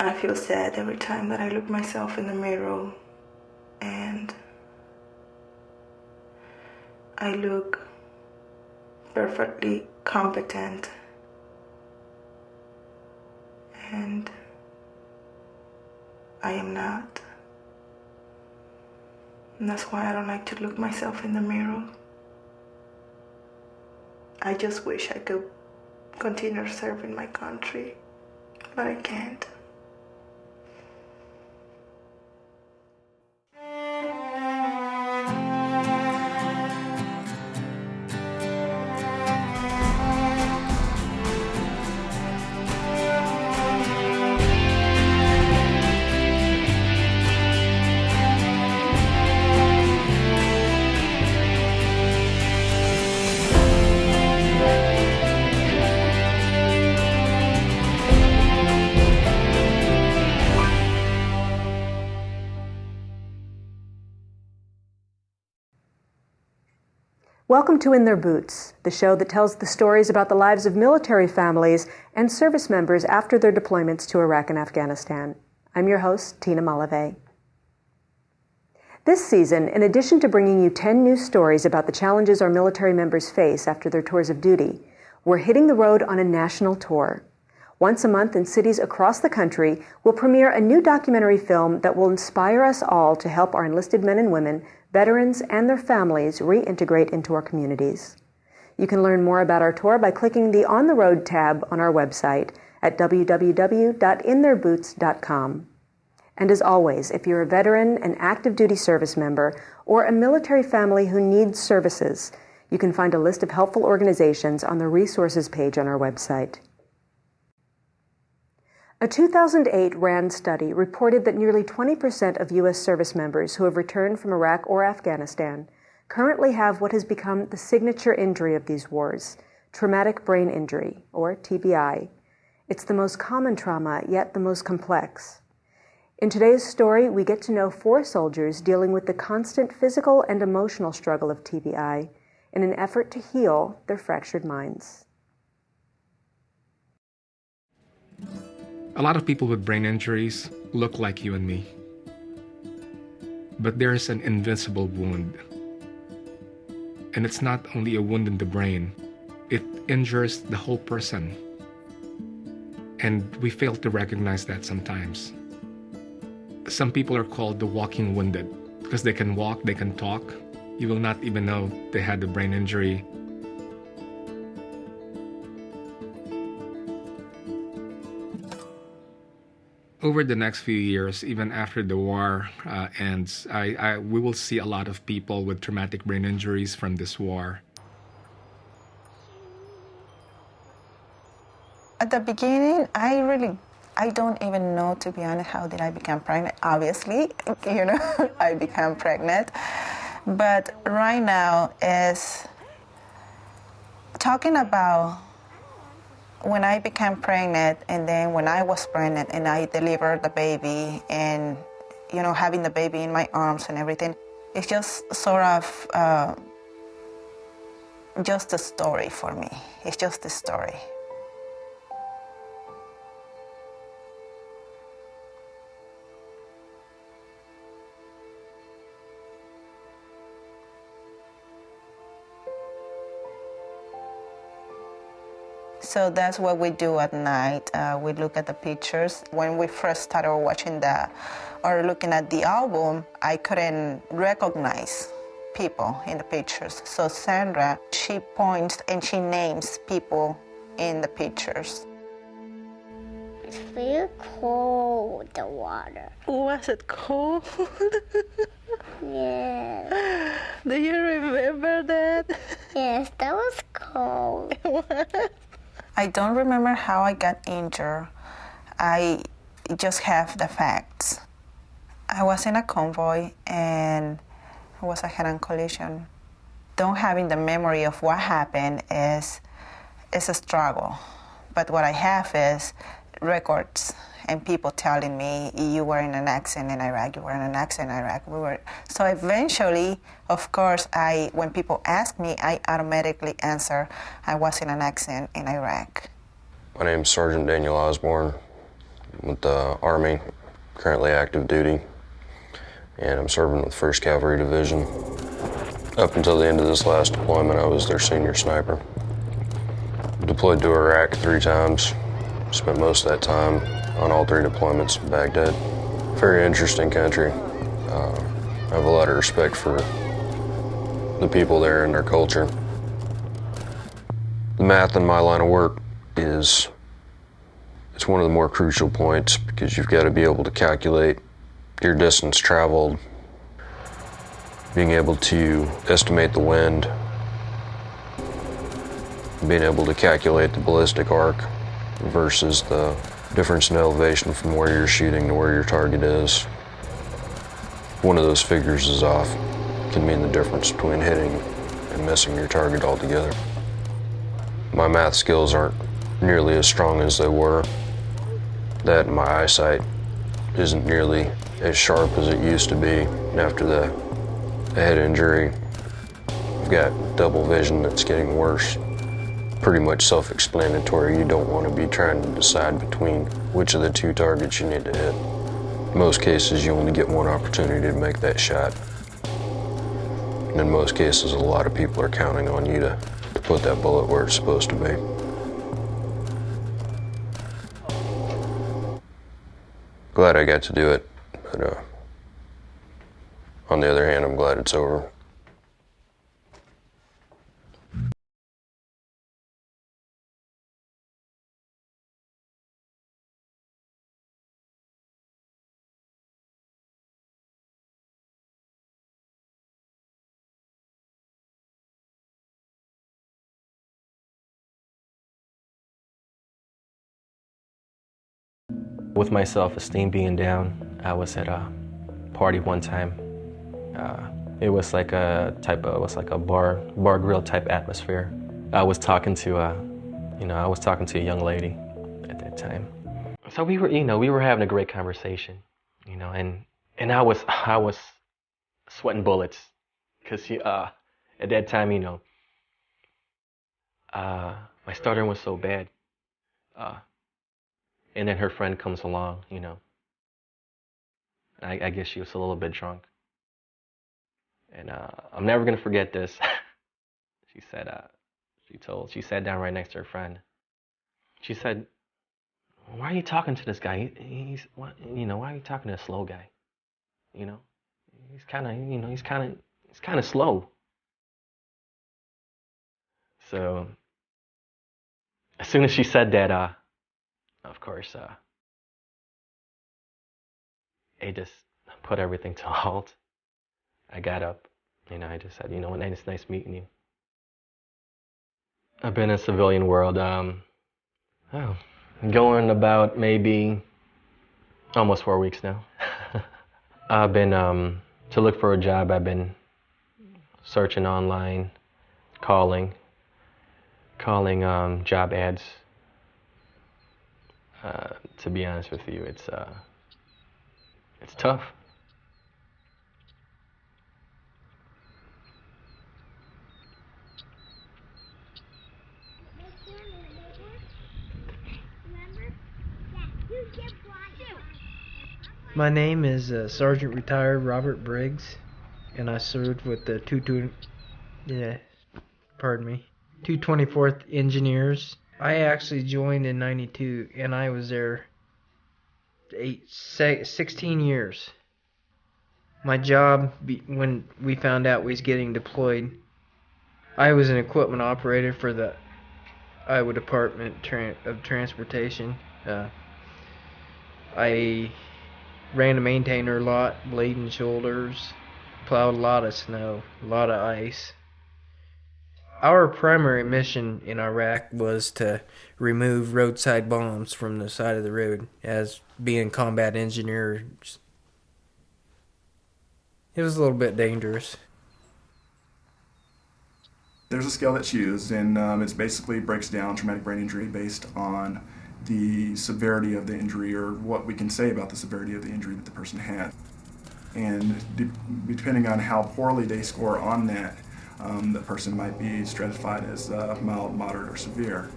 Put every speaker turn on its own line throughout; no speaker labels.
I feel sad every time that I look myself in the mirror and I look perfectly competent, and I am not. And that's why I don't like to look myself in the mirror. I just wish I could continue serving my country, but I can't.
Welcome to In Their Boots, the show that tells the stories about the lives of military families and service members after their deployments to Iraq and Afghanistan. I'm your host, Tina Malave. This season, in addition to bringing you 10 new stories about the challenges our military members face after their tours of duty, we're hitting the road on a national tour. Once a month in cities across the country, we'll premiere a new documentary film that will inspire us all to help our enlisted men and women, veterans, and their families reintegrate into our communities. You can learn more about our tour by clicking the On the Road tab on our website at www.intheirboots.com. And as always, if you're a veteran, an active duty service member, or a military family who needs services, you can find a list of helpful organizations on the resources page on our website. A 2008 RAND study reported that nearly 20% of U.S. service members who have returned from Iraq or Afghanistan currently have what has become the signature injury of these wars, traumatic brain injury, or TBI. It's the most common trauma, yet the most complex. In today's story, we get to know 4 soldiers dealing with the constant physical and emotional struggle of TBI in an effort to heal their fractured minds.
A lot of people with brain injuries look like you and me. But there is an invisible wound. And it's not only a wound in the brain, it injures the whole person. And we fail to recognize that sometimes. Some people are called the walking wounded because they can walk, they can talk. You will not even know they had a brain injury. Over the next few years, even after the war ends, we will see a lot of people with traumatic brain injuries from this war.
At the beginning, I don't even know, to be honest, how did I become pregnant. Obviously, I became pregnant. But right now is talking about when I became pregnant, and then when I was pregnant and I delivered the baby, and having the baby in my arms and everything, it's just sort of just a story for me. It's just a story. So that's what we do at night. We look at the pictures. When we first started watching or looking at the album, I couldn't recognize people in the pictures. So Sandra, she points and she names people in the pictures.
It's very cold, the water.
Was it cold?
Yes.
Do you remember that?
Yes, that was cold.
I don't remember how I got injured. I just have the facts. I was in a convoy and it was a head-on collision. Don't having the memory of what happened is a struggle. But what I have is records and people telling me, you were in an accident in Iraq, you were in an accident in Iraq. So eventually, of course, when people ask me, I automatically answer, I was in an accident in Iraq.
My name is Sergeant Daniel Osborne. with the Army, currently active duty, and I'm serving with 1st Cavalry Division. Up until the end of this last deployment, I was their senior sniper. Deployed to Iraq 3 times, spent most of that time on all 3 deployments in Baghdad. Very interesting country. I have a lot of respect for the people there and their culture. The math in my line of work it's one of the more crucial points because you've got to be able to calculate your distance traveled, being able to estimate the wind, being able to calculate the ballistic arc versus the difference in elevation from where you're shooting to where your target is. One of those figures is off, can mean the difference between hitting and missing your target altogether. My math skills aren't nearly as strong as they were. That and my eyesight isn't nearly as sharp as it used to be. And after the head injury, I've got double vision that's getting worse. Pretty much self-explanatory. You don't want to be trying to decide between which of the 2 targets you need to hit. In most cases, you only get one opportunity to make that shot. And in most cases, a lot of people are counting on you to put that bullet where it's supposed to be. Glad I got to do it, but on the other hand, I'm glad it's over.
With my self-esteem being down, I was at a party one time. It was like a bar grill type atmosphere. I was talking to a young lady at that time. So we were having a great conversation, and I was sweating bullets because at that time, my stuttering was so bad. And then her friend comes along, I guess she was a little bit drunk. And I'm never gonna forget this. She said, she sat down right next to her friend. She said, "Why are you talking to this guy? Why are you talking to a slow guy? He's kind of slow." So as soon as she said that, of course, it just put everything to a halt. I got up, I just said, it's nice meeting you. I've been in the civilian world, going about maybe almost 4 weeks now. I've been, to look for a job, I've been searching online, calling job ads. To be honest with you, it's tough.
My name is Sergeant Retired Robert Briggs, and I served with the 224th Engineers. I actually joined in '92, and I was there 16 years. My job, when we found out we was getting deployed, I was an equipment operator for the Iowa Department of Transportation. I ran a maintainer lot, blade and shoulders, plowed a lot of snow, a lot of ice. Our primary mission in Iraq was to remove roadside bombs from the side of the road as being combat engineers. It was a little bit dangerous.
There's a scale that's used, and it basically breaks down traumatic brain injury based on the severity of the injury, or what we can say about the severity of the injury that the person had. And depending on how poorly they score on that, the person might be stratified as mild, moderate, or severe.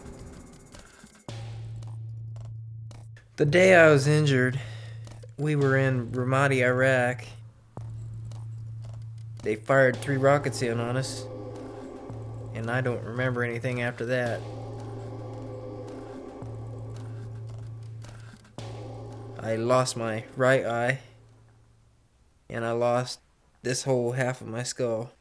The day I was injured, we were in Ramadi, Iraq. They fired 3 rockets in on us, and I don't remember anything after that. I lost my right eye, and I lost this whole half of my skull.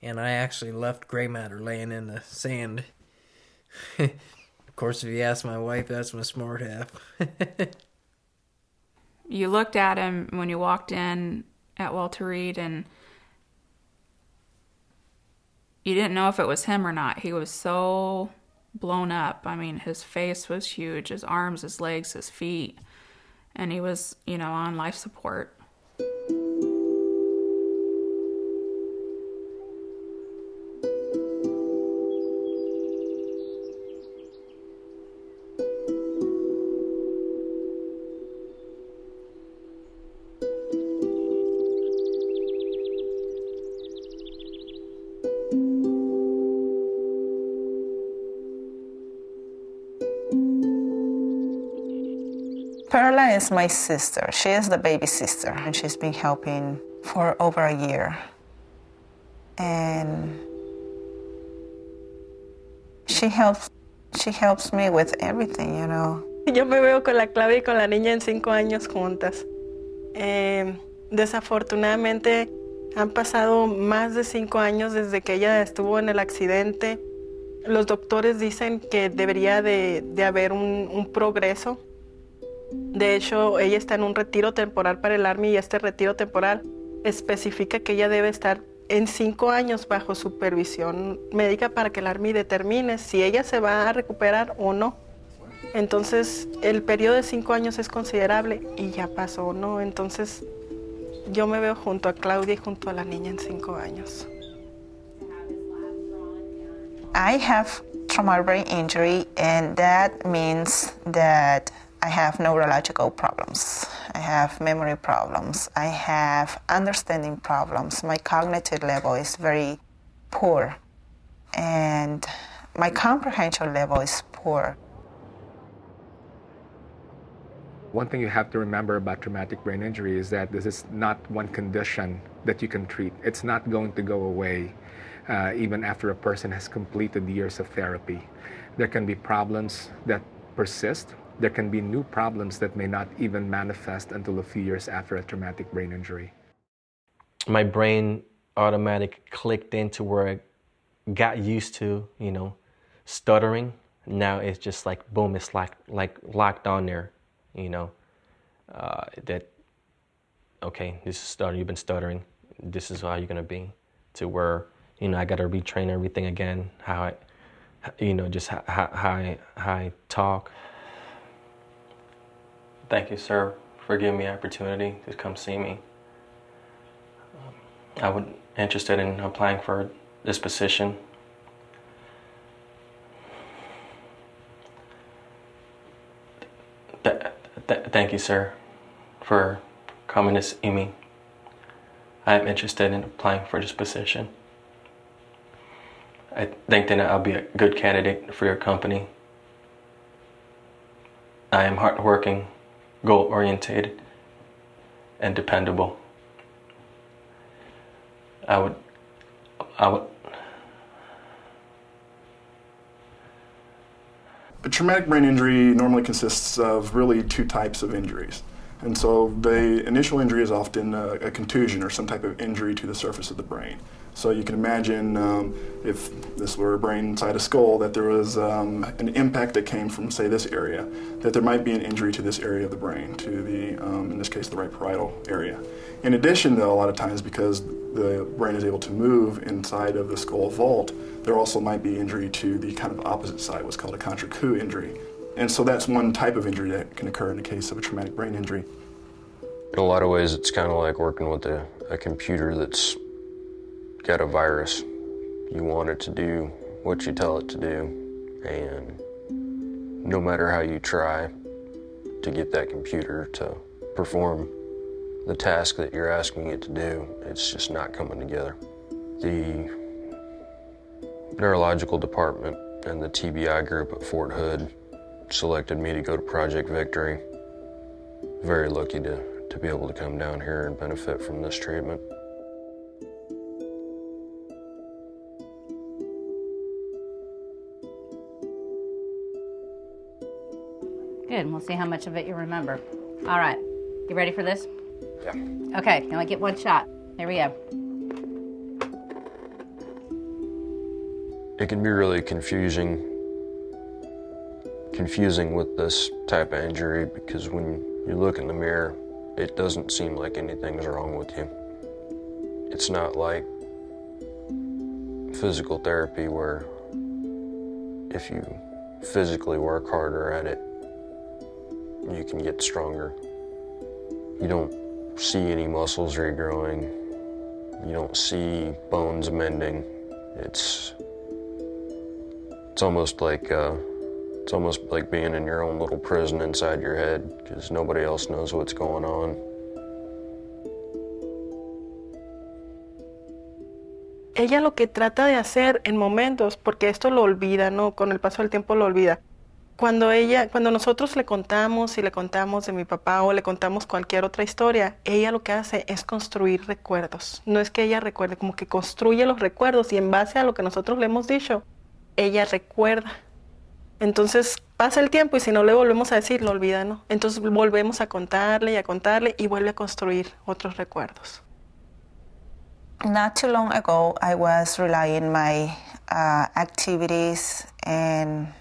And I actually left gray matter laying in the sand. Of course, if you ask my wife, that's my smart half.
You looked at him when you walked in at Walter Reed, and you didn't know if it was him or not. He was so blown up. I mean, his face was huge, his arms, his legs, his feet, and he was, on life support.
Perla is my sister. She is the baby sister, and she's been helping for over a year. And she helps me with everything,
Yo me veo con la Claudia y con la niña en 5 años juntas. Desafortunadamente han pasado más de 5 años desde que ella estuvo en el accidente. Los doctores dicen que debería de haber un progreso. De hecho, ella está en un retiro temporal para el Army, y este retiro temporal especifica que ella debe estar en 5 años bajo supervisión médica para que el Army determine si ella se va a recuperar o no. Entonces, el periodo de 5 años es considerable y ya pasó, ¿no? Entonces, yo me veo junto a Claudia y junto a la niña en 5 años.
I have traumatic brain injury, and that means that I have neurological problems. I have memory problems. I have understanding problems. My cognitive level is very poor, and my comprehension level is poor.
One thing you have to remember about traumatic brain injury is that this is not one condition that you can treat. It's not going to go away even after a person has completed years of therapy. There can be problems that persist. There can be new problems that may not even manifest until a few years after a traumatic brain injury.
My brain automatic clicked into where I got used to, stuttering. Now it's just like, boom, it's like locked on there, that, okay, this is stuttering, you've been stuttering, this is how you're gonna be, to where, I gotta retrain everything again, how I talk. Thank you, sir, for giving me the opportunity to come see me. I was interested in applying for this position. Thank you, sir, for coming to see me. I am interested in applying for this position. I think that I'll be a good candidate for your company. I am hardworking, goal-oriented, and dependable. I would.
A traumatic brain injury normally consists of really 2 types of injuries. And so the initial injury is often a contusion or some type of injury to the surface of the brain. So you can imagine if this were a brain inside a skull, that there was an impact that came from, say, this area, that there might be an injury to this area of the brain, to the, in this case, the right parietal area. In addition, though, a lot of times because the brain is able to move inside of the skull vault, there also might be injury to the kind of opposite side, what's called a contre-coup injury. And so that's one type of injury that can occur in the case of a traumatic brain injury.
In a lot of ways, it's kind of like working with a computer that's got a virus. You want it to do what you tell it to do, and no matter how you try to get that computer to perform the task that you're asking it to do, it's just not coming together. The neurological department and the TBI group at Fort Hood selected me to go to Project Victory. Very lucky to be able to come down here and benefit from this treatment.
Good, and we'll see how much of it you remember. All right, you ready for this?
Yeah.
Okay, now I get one shot. Here we go.
It can be really confusing with this type of injury because when you look in the mirror, it doesn't seem like anything's wrong with you. It's not like physical therapy where if you physically work harder at it, you can get stronger. You don't see any muscles regrowing. You don't see bones mending. It's almost like being in your own little prison inside your head because nobody else knows what's going on.
Ella lo que trata de hacer en momentos, porque esto lo olvida, ¿no? Con el paso del tiempo lo olvida. Cuando nosotros le contamos de mi papá o le contamos cualquier otra historia, ella lo que hace es construir recuerdos. No es que ella recuerde, como que construye los recuerdos y en base a lo que nosotros le hemos dicho, ella recuerda. Entonces pasa el tiempo y si no le volvemos a decir, lo olvida, ¿no? Entonces volvemos a contarle y vuelve a construir otros recuerdos.
Not too long ago, I was relying my activities and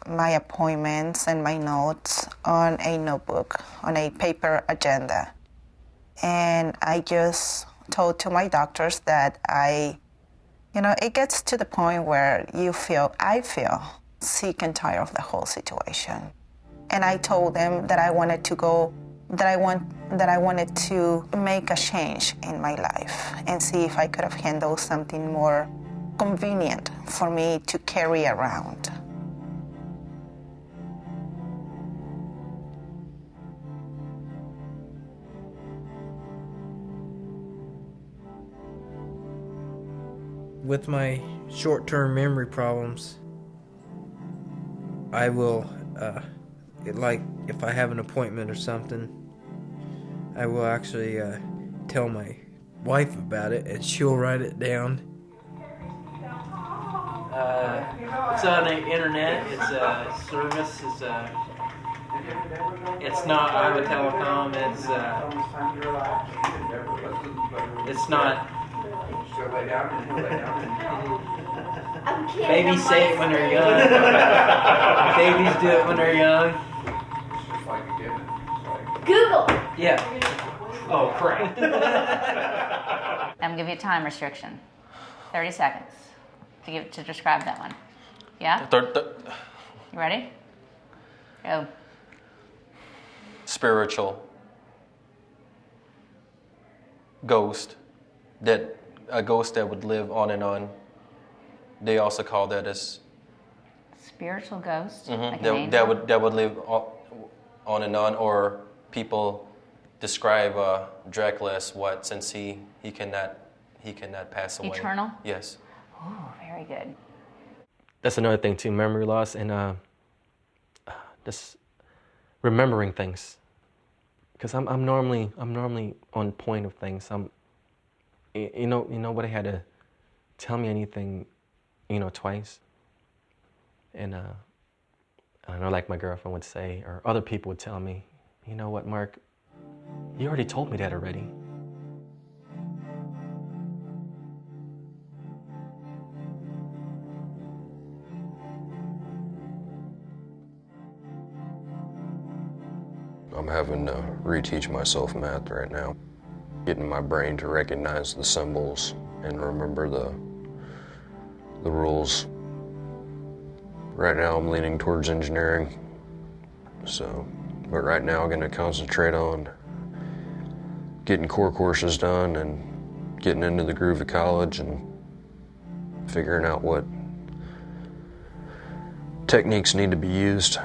my appointments and my notes on a notebook, on a paper agenda. And I just told to my doctors that it gets to the point where I feel sick and tired of the whole situation. And I told them that I wanted to make a change in my life and see if I could have handled something more convenient for me to carry around.
With my short-term memory problems, I will, like if I have an appointment or something, I will actually tell my wife about it and she'll write it down.
It's on the internet. It's a service. It's not Iowa Telecom. It's not. Babies say it when they're young. Babies do it when they're young.
Google.
Yeah. Oh, crap.
I'm gonna give you a time restriction. 30 seconds to describe that one. Yeah? You ready? Go.
Spiritual. Ghost. A ghost that would live on and on. They also call that as
spiritual ghost.
Mm-hmm.
Like an angel?
that would live on and on, or people describe Dracula as what, since he cannot pass away.
Eternal?
Yes.
Oh, very good.
That's another thing too, memory loss and just remembering things. Because I'm normally on point of things. Nobody had to tell me anything, twice. And I don't know, like my girlfriend would say, or other people would tell me, you know what, Mark, you already told me that already.
I'm having to reteach myself math right now. Getting my brain to recognize the symbols and remember the rules. Right now I'm leaning towards engineering, but right now I'm going to concentrate on getting core courses done and getting into the groove of college and figuring out what techniques need to be used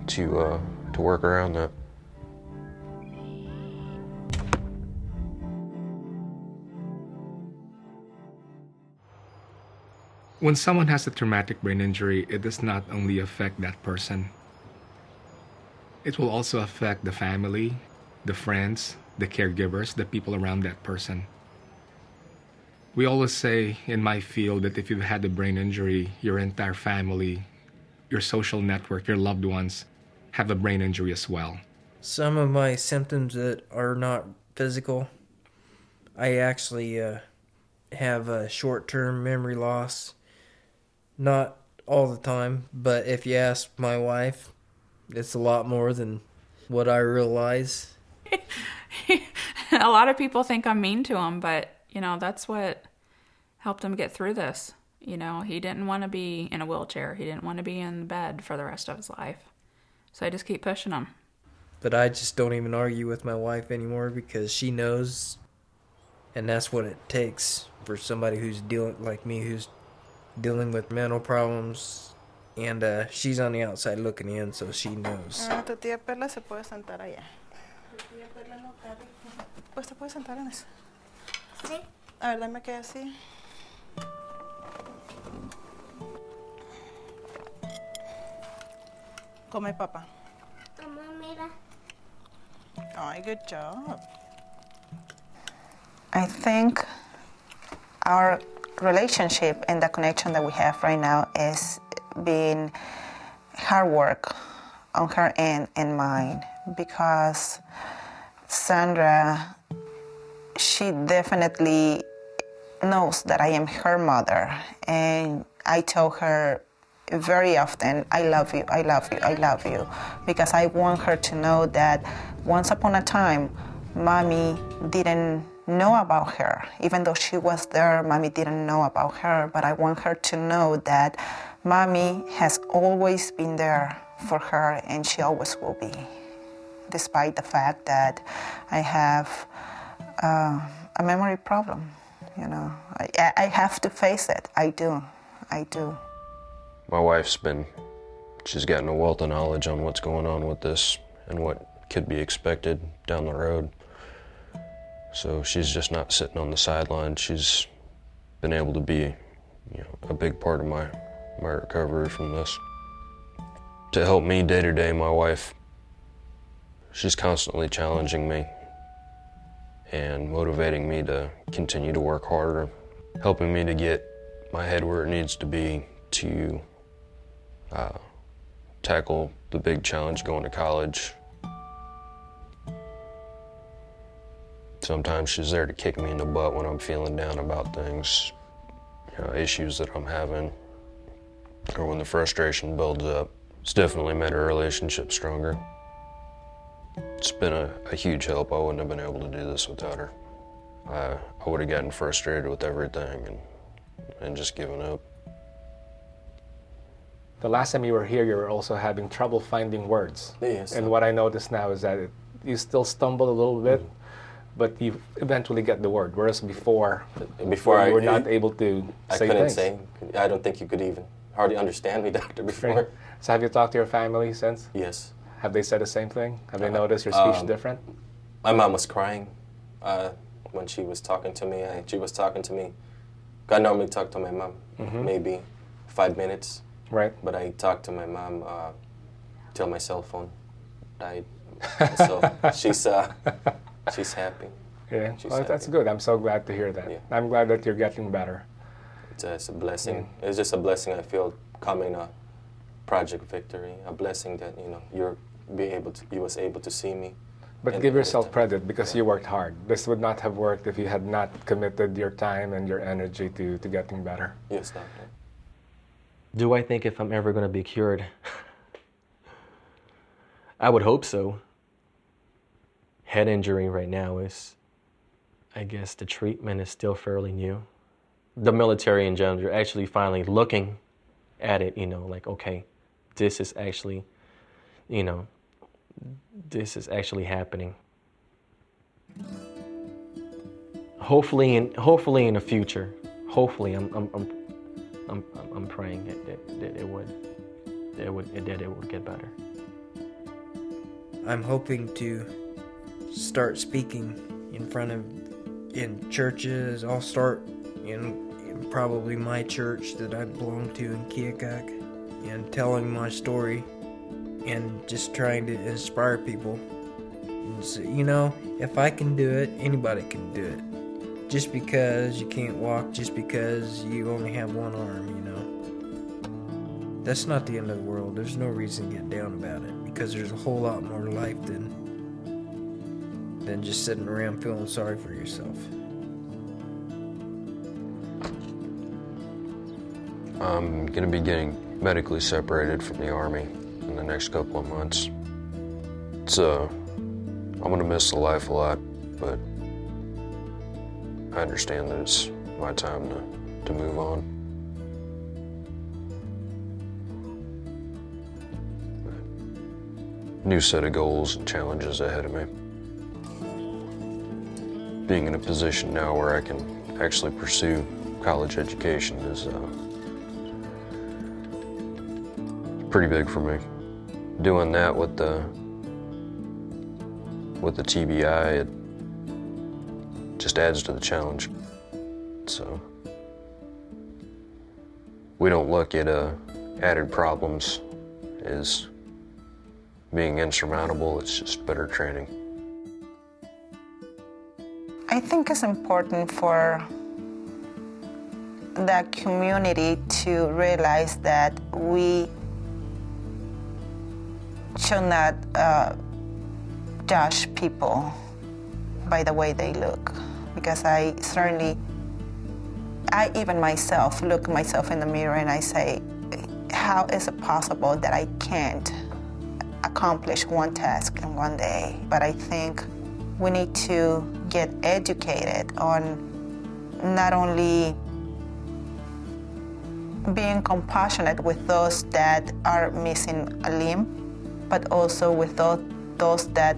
to work around that.
When someone has a traumatic brain injury, it does not only affect that person. It will also affect the family, the friends, the caregivers, the people around that person. We always say in my field that if you've had a brain injury, your entire family, your social network, your loved ones have a brain injury as well.
Some of my symptoms that are not physical, I actually have a short-term memory loss. Not all the time, but if you ask my wife, it's a lot more than what I realize.
A lot of people think I'm mean to him, but, that's what helped him get through this. He didn't want to be in a wheelchair. He didn't want to be in bed for the rest of his life. So I just keep pushing him.
But I just don't even argue with my wife anymore because she knows, and that's what it takes for somebody who's dealing with mental problems, and she's on the outside looking in, so she knows.
Tu tía Perla se puede sentar allá. Tu tía Perla no cabe. Pues se puede sentar en eso. Sí. A ver, dame que así. Come, papá.
Mamá, mira.
Ay, good job.
I think our relationship and the connection that we have right now is being hard work on her end and mine, because Sandra, she definitely knows that I am her mother, and I tell her very often, I love you, I love you, I love you, because I want her to know that once upon a time, Mommy didn't know about her. Even though she was there, Mommy didn't know about her, but I want her to know that Mommy has always been there for her, and she always will be, despite the fact that I have a memory problem. I have to face it. I do.
My wife's she's gotten a wealth of knowledge on what's going on with this and what could be expected down the road. So she's just not sitting on the sidelines. She's been able to be, a big part of my recovery from this. To help me day to day, my wife, she's constantly challenging me and motivating me to continue to work harder, helping me to get my head where it needs to be to tackle the big challenge going to college. Sometimes she's there to kick me in the butt when I'm feeling down about things, issues that I'm having, or when the frustration builds up. It's definitely made our relationship stronger. It's been a huge help. I wouldn't have been able to do this without her. I would have gotten frustrated with everything and just given up.
The last time you were here, you were also having trouble finding words.
Yes.
And what I notice now is that you still stumble a little bit, but you eventually get the word. Whereas before you were not able to say things.
I don't think you could even hardly understand me, doctor, before.
So have you talked to your family since?
Yes.
Have they said the same thing? Have they noticed your speech different?
My mom was crying when she was talking to me. She was talking to me. I normally talk to my mom, maybe 5 minutes.
Right.
But I talked to my mom till my cell phone died. So she's happy.
Yeah, that's good. I'm so glad to hear that. Yeah. I'm glad that you're getting better.
It's a blessing. Yeah. It's just a blessing I feel coming to Project Victory. A blessing that you was able to see me.
But give yourself credit because you worked hard. This would not have worked if you had not committed your time and your energy to getting better.
Yes, doctor. Do I think if I'm ever going to be cured? I would hope so. Head injury right now is, I guess the treatment is still fairly new. The military in general are actually finally looking at it, like, okay, this is actually, this is actually happening. Hopefully in the future, I'm praying that it would get better.
I'm hoping to start speaking in churches. I'll start in probably my church that I belong to in Keokuk, and telling my story and just trying to inspire people. And so, you know, if I can do it, anybody can do it. Just because you can't walk, just because you only have one arm, you know. That's not the end of the world. There's no reason to get down about it, because there's a whole lot more to life than just sitting around feeling sorry for yourself.
I'm going to be getting medically separated from the Army in the next couple of months. I'm going to miss the life a lot, but I understand that it's my time to move on. New set of goals and challenges ahead of me. Being in a position now where I can actually pursue college education is pretty big for me. Doing that with the TBI, it just adds to the challenge. So we don't look at added problems as being insurmountable. It's just better training.
I think it's important for the community to realize that we should not judge people by the way they look, because I even myself look myself in the mirror and I say, how is it possible that I can't accomplish one task in one day? But I think we need to get educated on not only being compassionate with those that are missing a limb, but also with those that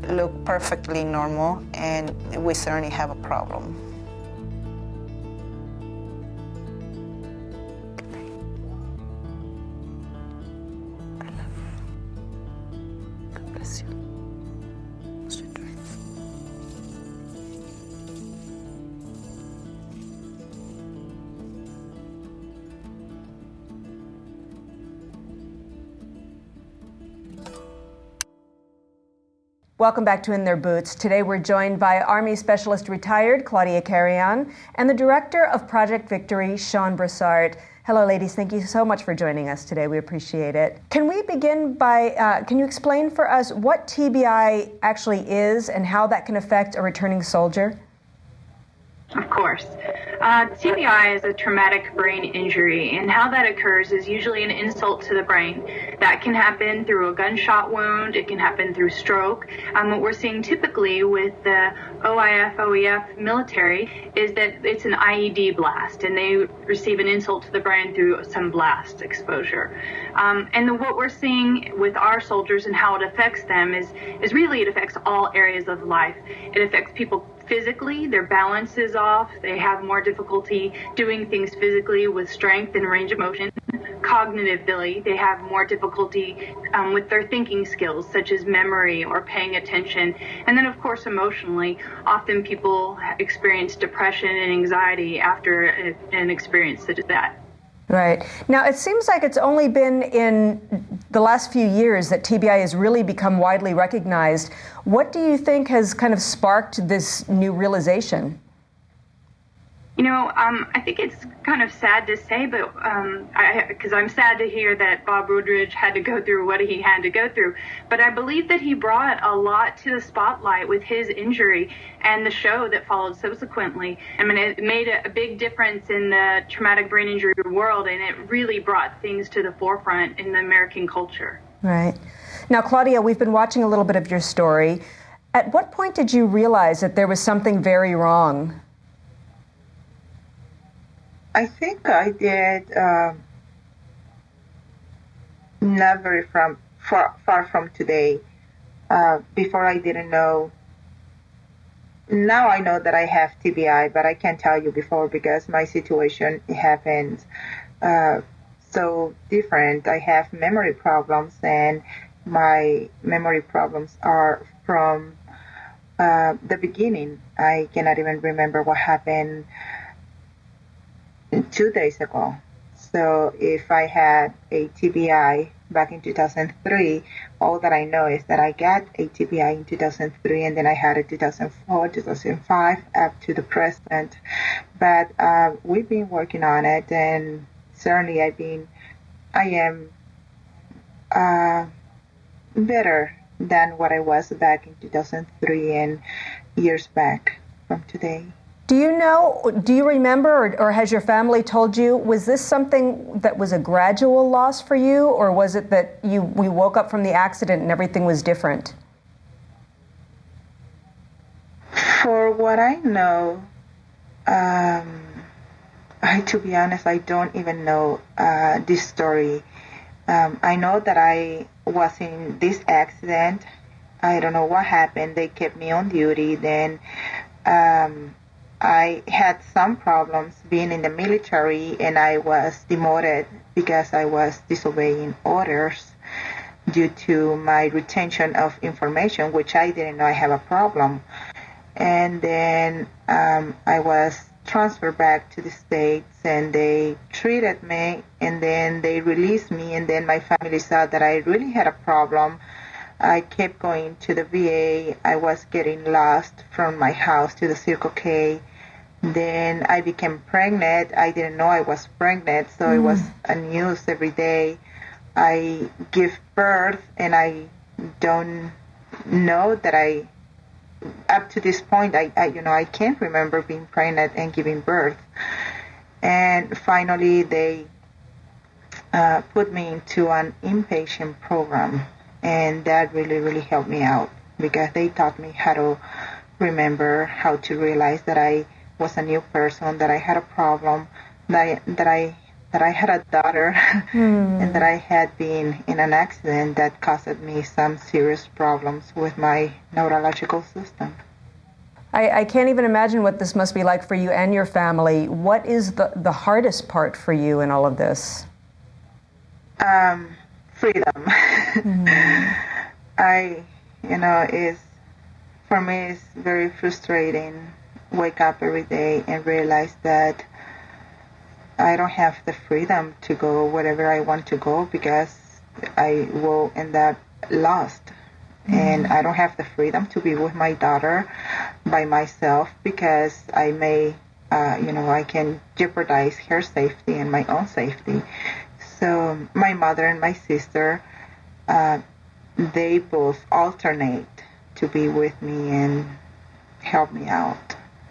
look perfectly normal, and we certainly have a problem.
I love you. God bless you. Sweet dreams. Welcome back to In Their Boots. Today we're joined by Army Specialist Retired Claudia Carrion and the Director of Project Victory, Sean Brassard. Hello, ladies. Thank you so much for joining us today. We appreciate it. Can we begin by, can you explain for us what TBI actually is and how that can affect a returning soldier?
Of course. TBI is a traumatic brain injury, and how that occurs is usually an insult to the brain. That can happen through a gunshot wound, it can happen through stroke. What we're seeing typically with the OIF military is that it's an IED blast, and they receive an insult to the brain through some blast exposure. What we're seeing with our soldiers and how it affects them is really it affects all areas of life. It affects people physically, their balance is off, they have more difficulty doing things physically with strength and range of motion. Cognitively, they have more difficulty with their thinking skills, such as memory or paying attention. And then, of course, emotionally, often people experience depression and anxiety after an experience such as that.
Right. Now, it seems like it's only been in the last few years that TBI has really become widely recognized. What do you think has kind of sparked this new realization?
You know, I think it's kind of sad to say, but because I'm sad to hear that Bob Woodridge had to go through what he had to go through. But I believe that he brought a lot to the spotlight with his injury and the show that followed subsequently. I mean, it made a big difference in the traumatic brain injury world, and it really brought things to the forefront in the American culture.
Right. Now, Claudia, we've been watching a little bit of your story. At what point did you realize that there was something very wrong?
I think I did not very far from today. Before I didn't know. Now I know that I have TBI, but I can't tell you before because my situation happened so different. I have memory problems, and my memory problems are from the beginning. I cannot even remember what happened 2 days ago. So if I had a TBI back in 2003, all that I know is that I got a TBI in 2003, and then I had it 2004, 2005, up to the present. But we've been working on it, and certainly I am better than what I was back in 2003 and years back from today.
Do you remember, or has your family told you, was this something that was a gradual loss for you, or was it that we woke up from the accident and everything was different?
For what I know, to be honest, I don't even know this story. I know that I was in this accident. I don't know what happened. They kept me on duty. Then I had some problems being in the military, and I was demoted because I was disobeying orders due to my retention of information, which I didn't know I have a problem. And then I was transferred back to the States, and they treated me, and then they released me, and then my family saw that I really had a problem. I kept going to the VA. I was getting lost from my house to the Circle K. Then I became pregnant. I didn't know I was pregnant, so it was a news every day. I give birth, and I don't know that up to this point, I can't remember being pregnant and giving birth. And finally, they put me into an inpatient program, and that really, really helped me out because they taught me how to remember, how to realize that I was a new person, that I had a problem, that I had a daughter, and that I had been in an accident that caused me some serious problems with my neurological system.
I can't even imagine what this must be like for you and your family. What is the hardest part for you in all of this?
Freedom. For me, it's very frustrating. Wake up every day and realize that I don't have the freedom to go wherever I want to go because I will end up lost. And I don't have the freedom to be with my daughter by myself because I may, I can jeopardize her safety and my own safety. So my mother and my sister, they both alternate to be with me and help me out.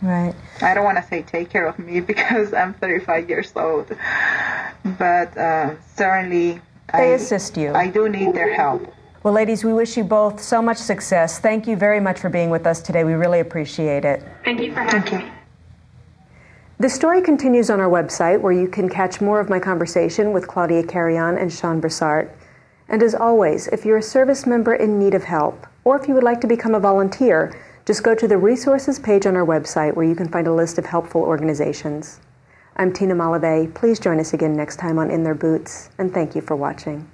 Right.
I don't want to say take care of me because I'm 35 years old, but certainly
they assist you.
I do need their help.
Well, ladies, we wish you both so much success. Thank you very much for being with us today. We really appreciate it.
Thank you for having me.
The story continues on our website, where you can catch more of my conversation with Claudia Carrion and Sean Broussard. And as always, if you're a service member in need of help, or if you would like to become a volunteer, just go to the resources page on our website where you can find a list of helpful organizations. I'm Tina Malave. Please join us again next time on In Their Boots, and thank you for watching.